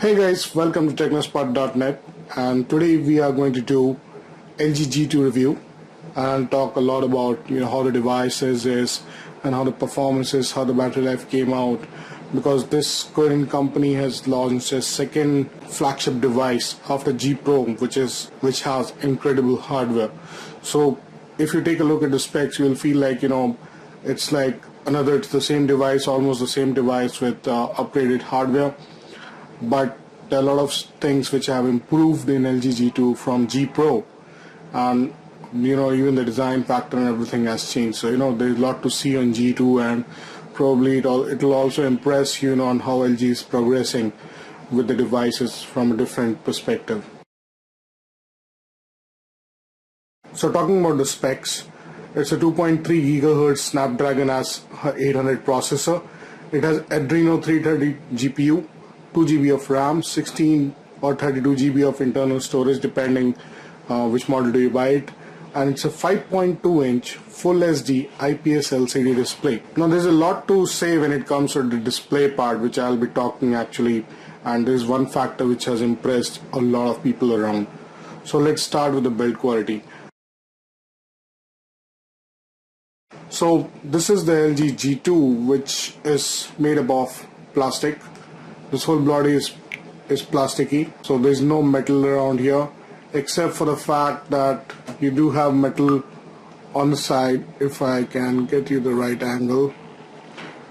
Hey guys, welcome to Technospot.Net, and today we are going to do LG G2 review and talk a lot about how the device is and how the performance is, how the battery life came out, because this Korean company has launched a second flagship device after G Pro, which has incredible hardware. So if you take a look at the specs, you'll feel like it's like it's the same device, almost the same device with upgraded hardware. But there are a lot of things which have improved in LG G2 from G Pro, and even the design factor and everything has changed. So there's a lot to see on G2, and probably it'll also impress you on how LG is progressing with the devices from a different perspective. So talking about the specs, it's a 2.3 GHz Snapdragon 800 processor. It has Adreno 330 GPU, 2 GB of RAM, 16 or 32 GB of internal storage depending which model do you buy it, and it's a 5.2-inch Full HD IPS LCD display. Now there's a lot to say when it comes to the display part, which I'll be talking actually, and there's one factor which has impressed a lot of people around. So let's start with the build quality. So this is the LG G2, which is made up of plastic. This whole body is plasticky, so there's no metal around here, except for the fact that you do have metal on the side. If I can get you the right angle,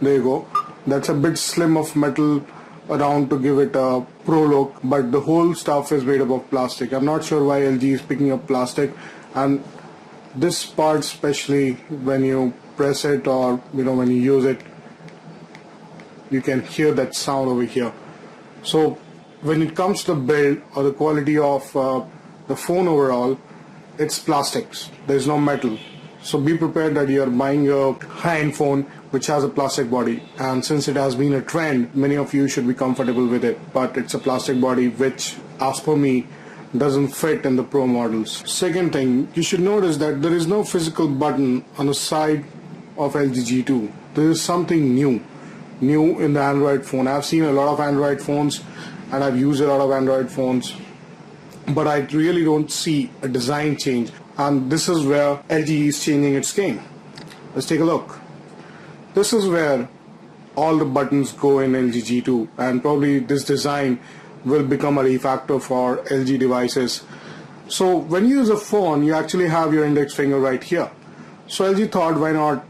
there you go. That's a bit slim of metal around to give it a pro look, but the whole stuff is made up of plastic. I'm not sure why LG is picking up plastic, and this part especially, when you press it or when you use it, you can hear that sound over here. So when it comes to the build or the quality of the phone overall, it's plastics. There's no metal. So be prepared that you're buying a high-end phone which has a plastic body, and since it has been a trend, many of you should be comfortable with it, but it's a plastic body which, as per me, doesn't fit in the Pro models. Second thing, you should notice that there is no physical button on the side of LG G2. There is something new in the Android phone. I've seen a lot of Android phones and I've used a lot of Android phones, but I really don't see a design change, and this is where LG is changing its game. Let's take a look. This is where all the buttons go in LG G2, and probably this design will become a refactor for LG devices. So when you use a phone, you actually have your index finger right here. So LG thought, why not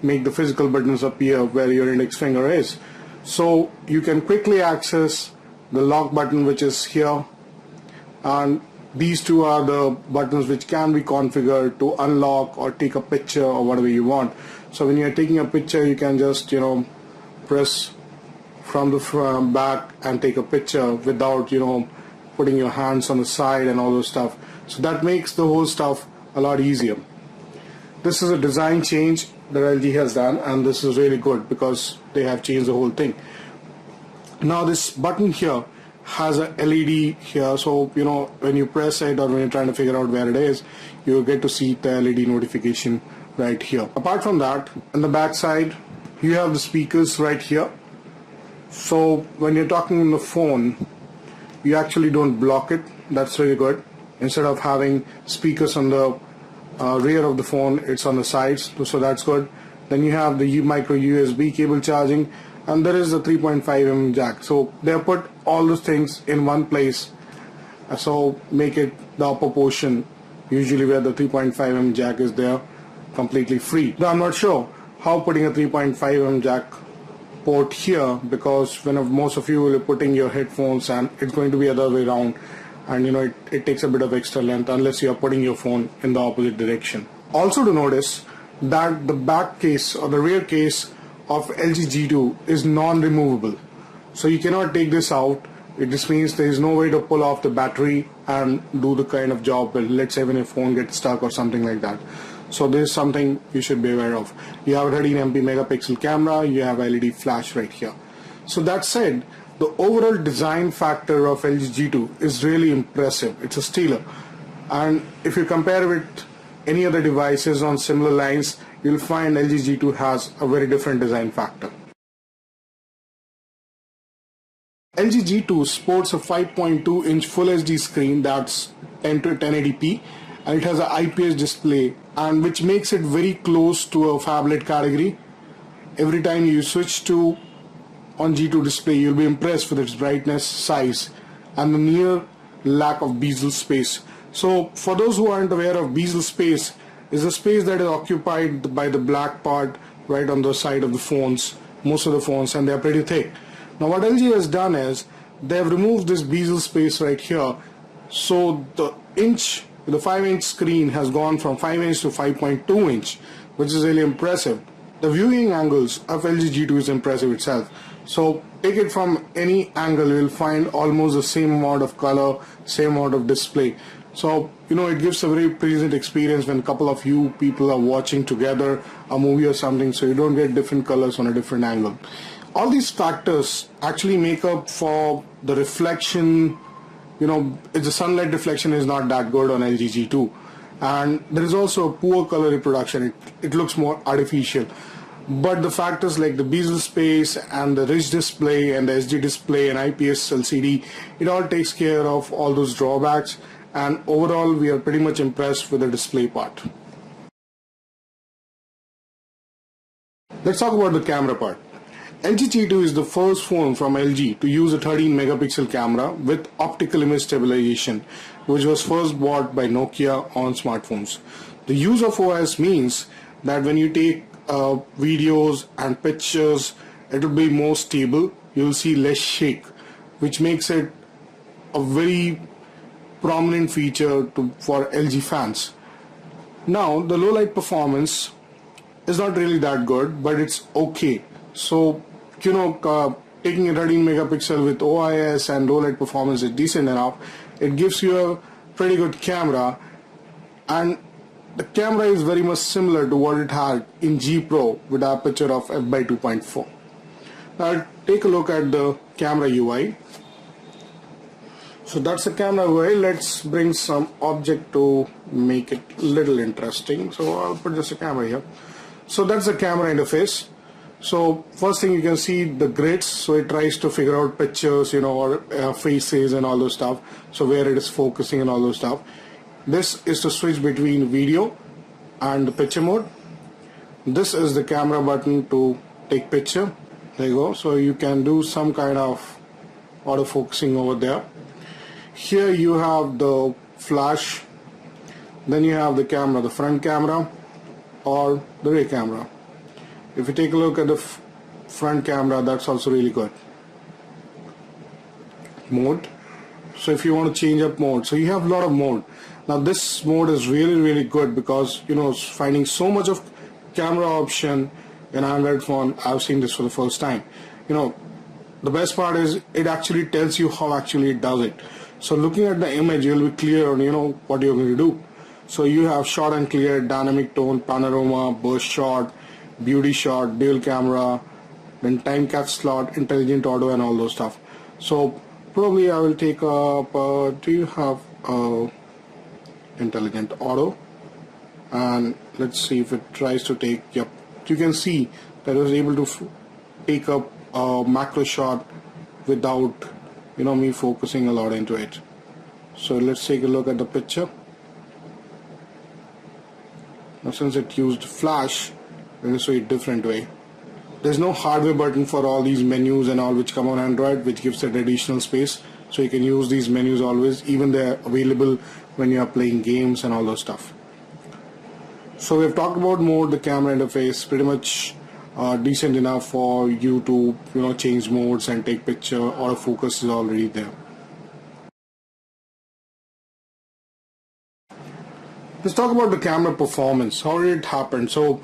make the physical buttons appear where your index finger is, so you can quickly access the lock button, which is here, and these two are the buttons which can be configured to unlock or take a picture or whatever you want. So when you're taking a picture, you can just press from the back and take a picture without putting your hands on the side and all those stuff. So that makes the whole stuff a lot easier. This is a design change that LG has done, and this is really good because they have changed the whole thing. Now this button here has a LED here, so when you press it or when you're trying to figure out where it is, you get to see the LED notification right here. Apart from that, on the back side you have the speakers right here. So when you're talking on the phone, you actually don't block it. That's really good. Instead of having speakers on the rear of the phone, it's on the sides, so that's good. Then you have the micro USB cable charging, and there is a 3.5mm jack. So they have put all those things in one place, so make it the upper portion, usually where the 3.5mm jack is there, completely free. Now I'm not sure how putting a 3.5mm jack port here, because most of you will be putting your headphones and it's going to be the other way around, and it takes a bit of extra length unless you are putting your phone in the opposite direction. Also to notice that the back case or the rear case of LG G2 is non-removable, so you cannot take this out. It just means there is no way to pull off the battery and do the kind of job, let's say when your phone gets stuck or something like that. So this is something you should be aware of. You have a 13MP megapixel camera, you have LED flash right here. So that said, the overall design factor of LG G2 is really impressive. It's a stealer, and if you compare it with any other devices on similar lines, you'll find LG G2 has a very different design factor. LG G2 sports a 5.2-inch Full HD screen that's 10 to 1080p, and it has an IPS display, and which makes it very close to a phablet category. Every time you switch to on G2 display, you'll be impressed with its brightness, size, and the near lack of bezel space. So for those who aren't aware of bezel space, is the space that is occupied by the black part right on the side of the phones, most of the phones, and they're pretty thick. Now what LG has done is they've removed this bezel space right here, so the 5-inch screen has gone from 5-inch to 5.2-inch, which is really impressive. The viewing angles of LG G2 is impressive itself. So take it from any angle, you'll find almost the same amount of color, same amount of display. So it gives a very pleasant experience when a couple of you people are watching together a movie or something, so you don't get different colors on a different angle. All these factors actually make up for the reflection. The sunlight reflection is not that good on LG G2, and there is also a poor color reproduction. It looks more artificial. But the factors like the bezel space and the rich display and the SD display and IPS LCD, it all takes care of all those drawbacks, and overall we are pretty much impressed with the display part. Let's talk about the camera part. LG G2 is the first phone from LG to use a 13 megapixel camera with optical image stabilization, which was first bought by Nokia on smartphones. The use of OIS means that when you take videos and pictures, it will be more stable. You will see less shake, which makes it a very prominent feature for LG fans. Now the low light performance is not really that good, but it's okay. So taking a 13 megapixel with OIS and low light performance is decent enough. It gives you a pretty good camera, and the camera is very much similar to what it had in G Pro with aperture of f/2.4. Now take a look at the camera UI. So that's the camera UI. Let's bring some object to make it a little interesting. So I'll put just a camera here. So that's the camera interface. So first thing, you can see the grids. So it tries to figure out pictures, or faces and all those stuff. So where it is focusing and all those stuff. This is to switch between video and the picture mode. This is the camera button to take picture. There you go. So you can do some kind of auto focusing over there. Here you have the flash. Then you have the camera, the front camera or the rear camera. If you take a look at the front camera, that's also really good. Mode. So if you want to change up mode, so you have a lot of mode. Now this mode is really good because finding so much of camera option in Android phone, I've seen this for the first time. The best part is it actually tells you how actually it does it. So looking at the image, you'll be clear on what you're going to do. So you have short and clear, dynamic tone, panorama, burst shot, beauty shot, dual camera, then time catch slot, intelligent auto, and all those stuff. So probably I will take up, do you have intelligent auto? And let's see if it tries to take, yep, you can see that I was able to take up a macro shot without me focusing a lot into it. So let's take a look at the picture. Now since it used flash, I'm going to show it a different way. There's no hardware button for all these menus and all which come on Android, which gives it additional space. So you can use these menus always, even they're available when you are playing games and all those stuff. So we've talked about mode, the camera interface, pretty much decent enough for you to change modes and take picture. Autofocus is already there. Let's talk about the camera performance. How did it happen? So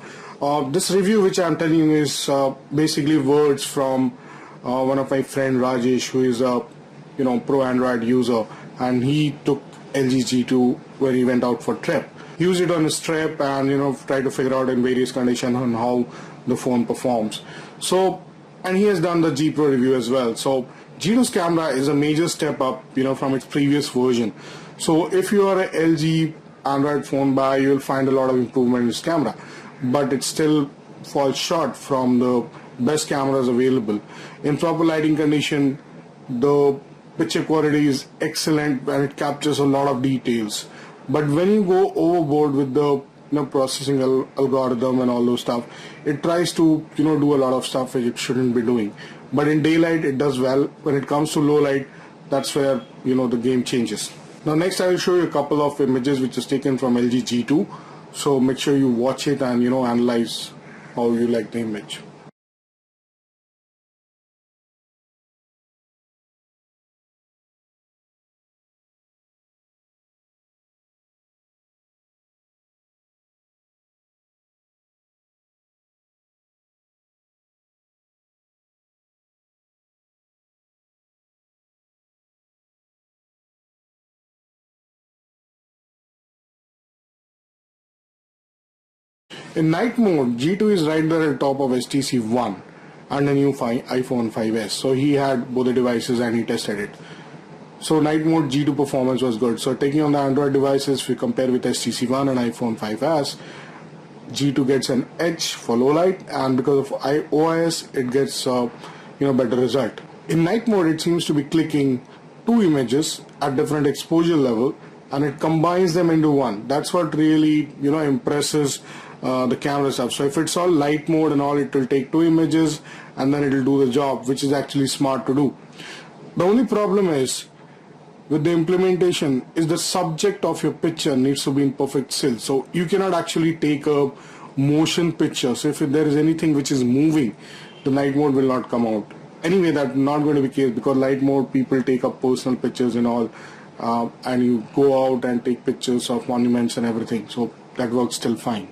this review which I'm telling you is basically words from one of my friend Rajesh, who is a pro Android user, and he took LG G2 when he went out for trip. Used it on his trip and try to figure out in various conditions on how the phone performs. So, and he has done the G Pro review as well. So G2's camera is a major step up from its previous version. So if you are a LG Android phone buyer, you will find a lot of improvement in its camera, but it still falls short from the best cameras available. In proper lighting condition, the picture quality is excellent and it captures a lot of details. But when you go overboard with the processing algorithm and all those stuff, it tries to do a lot of stuff which it shouldn't be doing. But in daylight it does well. When it comes to low light, that's where the game changes. Now next I will show you a couple of images which is taken from LG G2. So make sure you watch it and analyze how you like the image. In night mode, G2 is right there at the top of HTC One and the new iPhone 5s. So he had both the devices and he tested it. So night mode G2 performance was good. So taking on the Android devices, if we compare with HTC One and iPhone 5s, G2 gets an edge for low light, and because of OIS, it gets better result. In night mode, it seems to be clicking two images at different exposure level, and it combines them into one. That's what really impresses the camera stuff. So if it's all light mode and all, it will take two images and then it will do the job, which is actually smart to do. The only problem is with the implementation is the subject of your picture needs to be in perfect still. So you cannot actually take a motion picture. So if there is anything which is moving, the night mode will not come out. Anyway, that's not going to be the case, because light mode people take up personal pictures and all, and you go out and take pictures of monuments and everything. So that works still fine.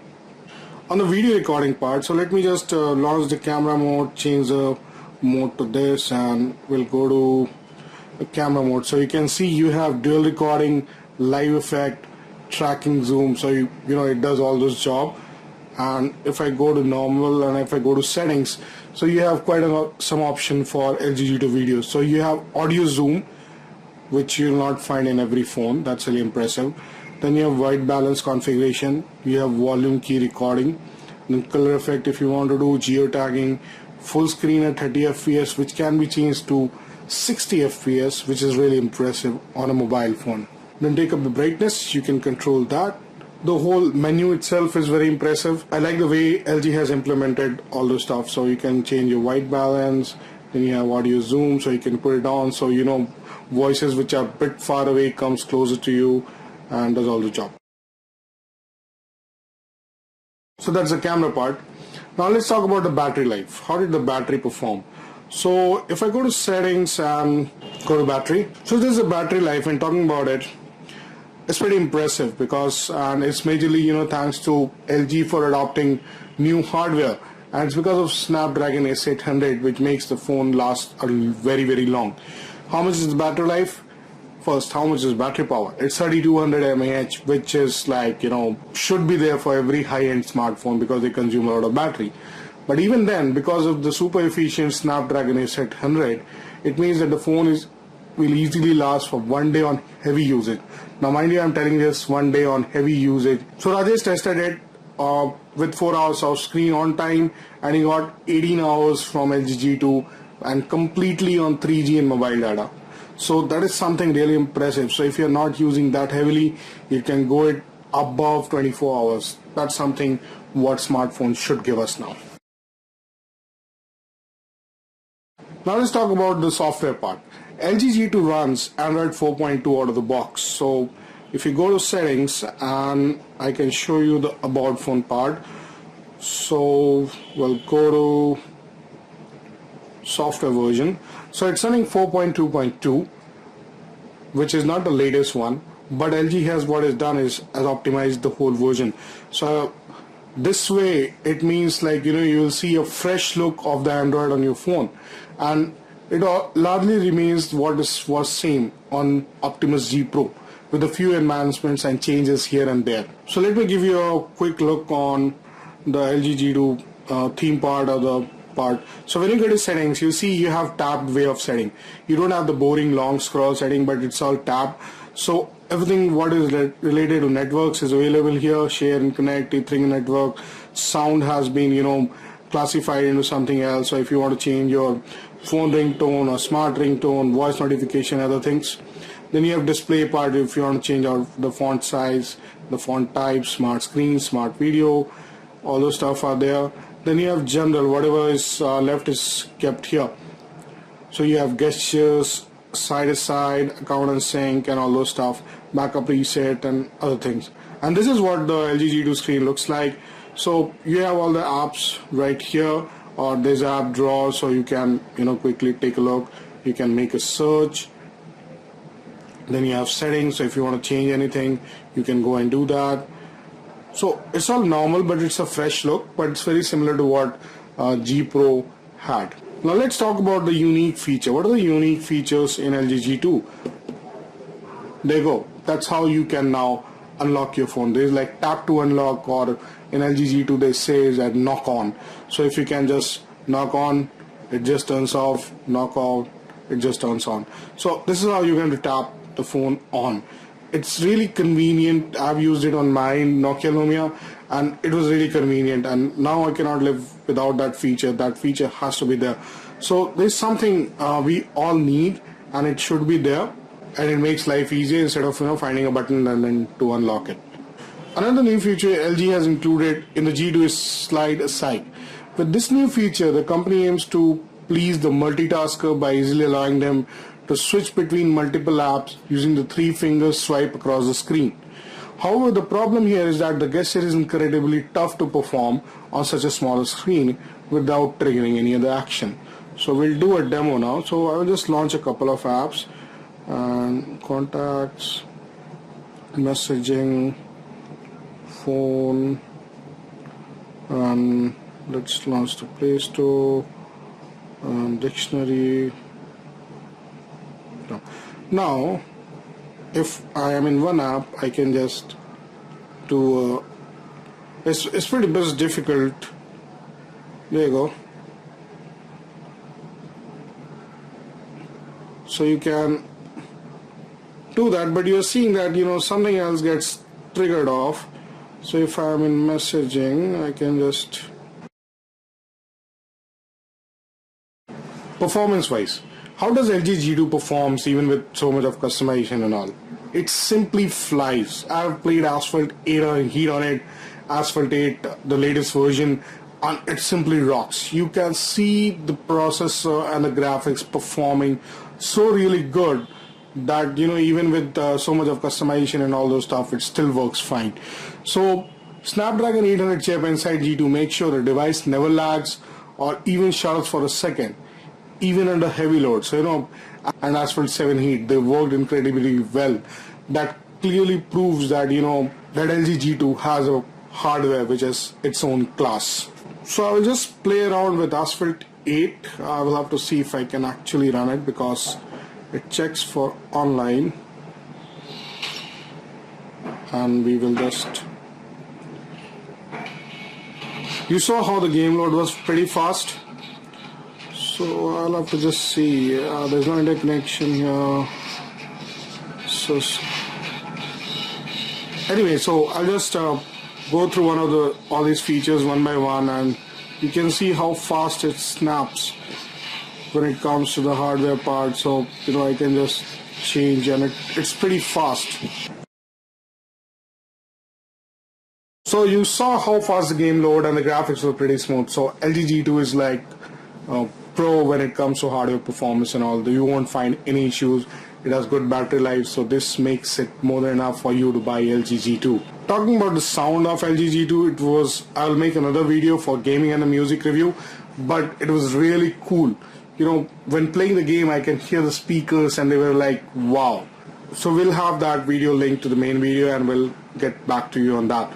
On the video recording part, so let me just launch the camera mode, change the mode to this, and we'll go to the camera mode. So you can see you have dual recording, live effect, tracking, zoom. So it does all this job. And if I go to normal and if I go to settings, so you have quite some option for LG G2 videos. So you have audio zoom, which you'll not find in every phone. That's really impressive. Then you have white balance configuration, you have volume key recording, then color effect if you want to do geotagging, full screen at 30 fps, which can be changed to 60 fps, which is really impressive on a mobile phone. Then take up the brightness, you can control that. The whole menu itself is very impressive. I like the way LG has implemented all the stuff. So you can change your white balance, then you have audio zoom, so you can put it on, so voices which are a bit far away comes closer to you and does all the job. So that's the camera part. Now let's talk about the battery life. How did the battery perform? So if I go to settings and go to battery, so this is the battery life, and talking about it, it's pretty impressive, because and it's majorly thanks to LG for adopting new hardware, and it's because of Snapdragon S800, which makes the phone last a very, very long. How much is the battery life? First, how much is battery power? It's 3200 mAh, which is like should be there for every high-end smartphone, because they consume a lot of battery. But even then, because of the super efficient Snapdragon S800, it means that the phone will easily last for 1 day on heavy usage. Now mind you, I'm telling this 1 day on heavy usage. So Rajesh tested it with 4 hours of screen on time, and he got 18 hours from LG G2 and completely on 3G and mobile data. So that is something really impressive. So if you're not using that heavily, you can go it above 24 hours. That's something what smartphones should give us now. Now let's talk about the software part. LG G2 runs Android 4.2 out of the box. So if you go to settings, and I can show you the about phone part. So we'll go to software version. So it's running 4.2.2, which is not the latest one, but LG has what it's done is has optimized the whole version. So this way it means like you will see a fresh look of the Android on your phone, and it largely remains what was same on Optimus G Pro, with a few enhancements and changes here and there. So let me give you a quick look on the LG G2 theme part of the part. So when you go to settings, you see you have tabbed way of setting. You don't have the boring long scroll setting, but it's all tabbed. So everything what is related to networks is available here. Share and connect, Ethernet network. Sound has been classified into something else. So if you want to change your phone ringtone or smart ringtone, voice notification, other things. Then you have display part if you want to change out the font size, the font type, smart screen, smart video, all those stuff are there. Then you have general, whatever is left is kept here. So you have gestures, side to side, account and sync and all those stuff, backup reset and other things. And this is what the LG G2 screen looks like. So you have all the apps right here, or there's app drawer, so you can quickly take a look. You can make a search. Then you have settings, so if you want to change anything you can go and do that. So it's all normal, but it's a fresh look, but it's very similar to what G Pro had. Now let's talk about the unique feature. What are the unique features in LG G2? There you go. That's how you can now unlock your phone. There's like tap to unlock, or in LG G2 they say that knock on. So if you can just knock on, it just turns off, knock out, it just turns on. So this is how you're going to tap the phone on. It's really convenient. I've used it on my Nokia Lumia and it was really convenient, and now I cannot live without that feature. That feature has to be there. So there's something we all need, and it should be there, and it makes life easier instead of finding a button and then to unlock it. Another new feature LG has included in the G2 is slide aside. With this new feature, the company aims to please the multitasker by easily allowing them to switch between multiple apps using the 3-finger swipe across the screen. However, the problem here is that the gesture is incredibly tough to perform on such a small screen without triggering any other action. So we'll do a demo now. So I will just launch a couple of apps, and contacts, messaging, phone, and let's launch the Play Store, dictionary. Now if I am in one app, I can just do it's pretty much difficult. There you go. So you can do that, but you're seeing that something else gets triggered off. So if I'm in messaging, I can just performance wise, how does LG G2 performs even with so much of customization and all? It simply flies. I've played Asphalt 8 and Heat on it, Asphalt 8, the latest version, and it simply rocks. You can see the processor and the graphics performing so really good that even with so much of customization and all those stuff, it still works fine. So Snapdragon 800 chip inside G2 makes sure the device never lags or even shudders for a second, even under heavy load. So and as for 7 Heat, they worked incredibly well. That clearly proves that that LG G2 has a hardware which is its own class. So I will just play around with Asphalt 8. I will have to see if I can actually run it because it checks for online, and we will just, you saw how the game load was pretty fast. So I'll have to just see. There's no interconnection here. So anyway, so I'll just go through all these features one by one, and you can see how fast it snaps when it comes to the hardware part. So I can just change, and it's pretty fast. So you saw how fast the game load and the graphics were pretty smooth. So LG G2 is like pro when it comes to hardware performance and all. You won't find any issues. It has good battery life, so this makes it more than enough for you to buy LG G2. Talking about the sound of LG G2, I'll make another video for gaming and a music review, but it was really cool. When playing the game, I can hear the speakers and they were like, wow. So we'll have that video linked to the main video, and we'll get back to you on that.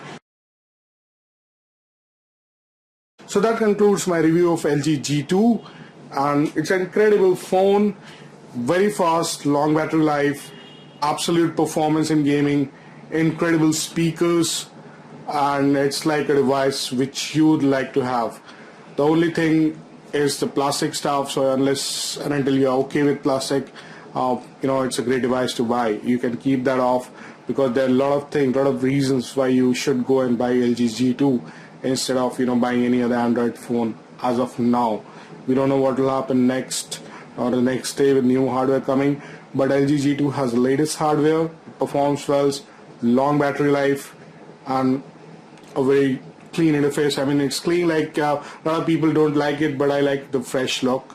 So that concludes my review of LG G2, and it's an incredible phone, very fast, long battery life, absolute performance in gaming, incredible speakers, and it's like a device which you'd like to have. The only thing is the plastic stuff, so unless and until you're okay with plastic, it's a great device to buy. You can keep that off because there are a lot of reasons why you should go and buy LG G2 instead of buying any other Android phone as of now. We don't know what will happen next or the next day with new hardware coming, but LG G2 has the latest hardware, performs well, long battery life, and a very clean interface. I mean, it's clean, like a lot of people don't like it, but I like the fresh look.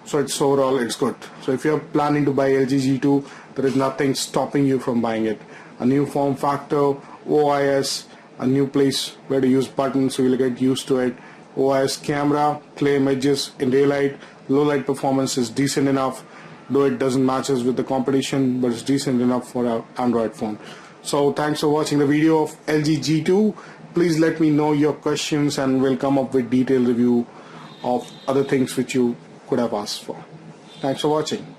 So it's overall, it's good. So if you're planning to buy LG G2, there is nothing stopping you from buying it. A new form factor, OIS, a new place where to use buttons, so you'll get used to it. OIS camera, clear images in daylight, low light performance is decent enough, though it doesn't match us with the competition, but it's decent enough for our Android phone. So thanks for watching the video of LG G2. Please let me know your questions and we'll come up with detailed review of other things which you could have asked for. Thanks for watching.